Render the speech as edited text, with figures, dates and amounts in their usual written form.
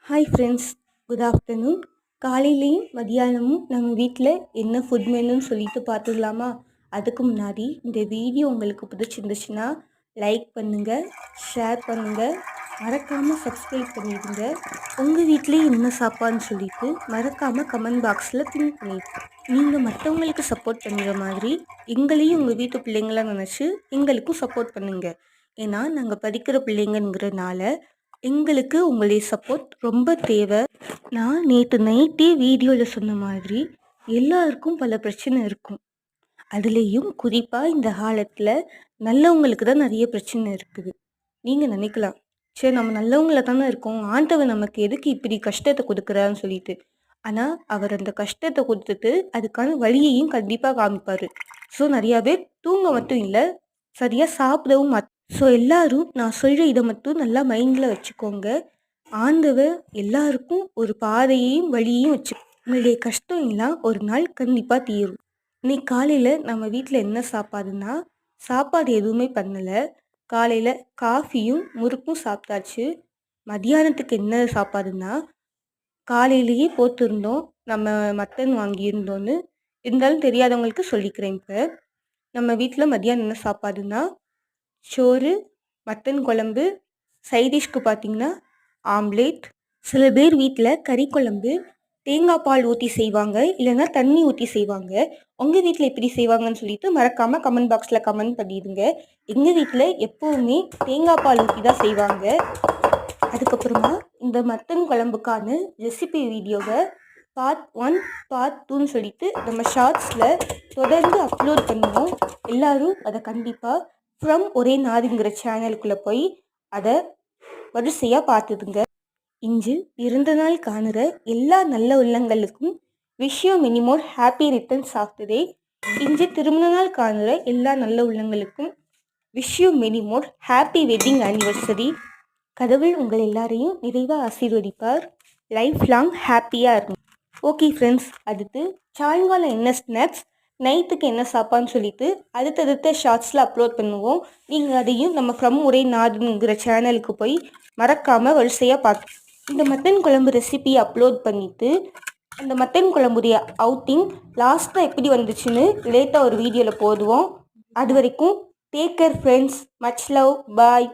Hi friends, good afternoon. காலையிலையும் மதியானமும் நம்ம வீட்டில் என்ன ஃபுட் மெனுன்னு சொல்லிட்டு பார்த்துக்கலாமா? அதுக்கு முன்னாடி இந்த வீடியோ உங்களுக்கு பிடிச்சிருந்துச்சுன்னா லைக் பண்ணுங்கள், ஷேர் பண்ணுங்கள், மறக்காமல் சப்ஸ்கிரைப் பண்ணிடுங்க. உங்கள் வீட்டிலே என்ன சாப்பாடுன்னு சொல்லிட்டு மறக்காமல் கமெண்ட் பாக்ஸில் பின் பண்ணிடுங்க. நீங்கள் மற்றவங்களுக்கு சப்போர்ட் பண்ணுற மாதிரி எங்களையும் உங்கள் வீட்டு பிள்ளைங்களா நினச்சி எங்களுக்கும் சப்போர்ட் பண்ணுங்கள். ஏன்னா நாங்கள் படிக்கிற பிள்ளைங்கங்கிறனால எங்களுக்கு உங்களுடைய சப்போர்ட் ரொம்ப தேவை. நான் நேற்று நைட்டே வீடியோவில் சொன்ன மாதிரி எல்லாருக்கும் பல பிரச்சனை இருக்கும். அதுலேயும் குறிப்பாக இந்த காலத்தில் நல்லவங்களுக்கு தான் நிறைய பிரச்சனை இருக்குது. நீங்கள் நினைக்கலாம், சரி நம்ம நல்லவங்கள தானே இருக்கோம், ஆண்டவன் நமக்கு எதுக்கு இப்படி கஷ்டத்தை கொடுக்குறான்னு சொல்லிட்டு. ஆனால் அவர் அந்த கஷ்டத்தை கொடுத்துட்டு அதுக்கான வழியையும் கண்டிப்பாக காமிப்பார். ஸோ நிறையா பேர் தூங்க மட்டும் இல்லை, சரியாக சாப்பிடவும் ஸோ எல்லாரும் நான் சொல்கிற இதை மட்டும் நல்லா மைண்டில் வச்சுக்கோங்க. ஆண்டவர் எல்லாருக்கும் ஒரு பாதையையும் வழியையும் வச்சு உங்களுடைய கஷ்டம் எல்லாம் ஒரு நாள் கண்டிப்பாக தீரும். இன்னைக்கு காலையில் நம்ம வீட்டில் என்ன சாப்பாடுன்னா, சாப்பாடு எதுவுமே பண்ணலை. காலையில் காஃபியும் முறுக்கும் சாப்பிட்டாச்சு. மதியானத்துக்கு என்ன சாப்பாடுன்னா, காலையிலேயே போட்டிருந்தோம் நம்ம மட்டன் வாங்கியிருந்தோன்னு. இருந்தாலும் தெரியாதவங்களுக்கு சொல்லிக்கிறேன். இப்போ நம்ம வீட்டில் மதியானம் என்ன சாப்பாடுன்னா, சோறு, மட்டன் குழம்பு, சைடிஷ்க்கு பார்த்தீங்கன்னா ஆம்லேட். சில பேர் வீட்டில் கறி குழம்பு தேங்காய் பால் ஊற்றி செய்வாங்க, இல்லைன்னா தண்ணி ஊற்றி செய்வாங்க. உங்கள் வீட்டில் எப்படி செய்வாங்கன்னு சொல்லிட்டு மறக்காமல் கமெண்ட் பாக்ஸில் கமெண்ட் பண்ணிடுங்க. எங்கள் வீட்டில் எப்போவுமே தேங்காய் பால் ஊற்றி தான் செய்வாங்க. அதுக்கப்புறமா இந்த மட்டன் குழம்புக்கான ரெசிபி வீடியோவை பார்ட் 1 பார்ட் 2ன்னு சொல்லிட்டு நம்ம ஷார்ட்ஸில் தொடர்ந்து அப்லோட் பண்ணுவோம். எல்லோரும் அதை கண்டிப்பாக ஃப்ரம் ஒரே நாடுங்கிற சேனலுக்குள்ளே போய் அதை வரிசையாக பார்த்துதுங்க. இன்று பிறந்த நாள் காணுற எல்லா நல்ல உள்ளங்களுக்கும் விஷயம் many more happy returns of the day. இன்று திருமண நாள் காணுற எல்லா நல்ல உள்ளங்களுக்கும் விஷயம் மினிமோர் ஹாப்பி வெட்டிங் ஆனிவர்சரி. கடவுள் உங்கள் எல்லாரையும் நிறைவாக ஆசீர்வதிப்பார். லைஃப் லாங் ஹாப்பியாக இருக்கும். ஓகே ஃப்ரெண்ட்ஸ், அடுத்து சாயங்காலம் என்ன ஸ்நாக்ஸ், நைட்டுக்கு என்ன சாப்பான்னு சொல்லிட்டு அடுத்தடுத்த ஷார்ட்ஸில் அப்லோட் பண்ணுவோம். நீங்கள் அதையும் நம்ம ஃப்ரம் ஒரே நாடுங்கிற சேனலுக்கு போய் மறக்காமல் வரிசையாக பார்த்து இந்த மட்டன் குழம்பு ரெசிபி அப்லோட் பண்ணிவிட்டு அந்த மட்டன் குழம்புடைய அவுட்டிங் லாஸ்ட்டாக எப்படி வந்துச்சுன்னு லேட்டாக ஒரு வீடியோவில் போடுவோம். அது வரைக்கும் take care friends, much love, பாய்.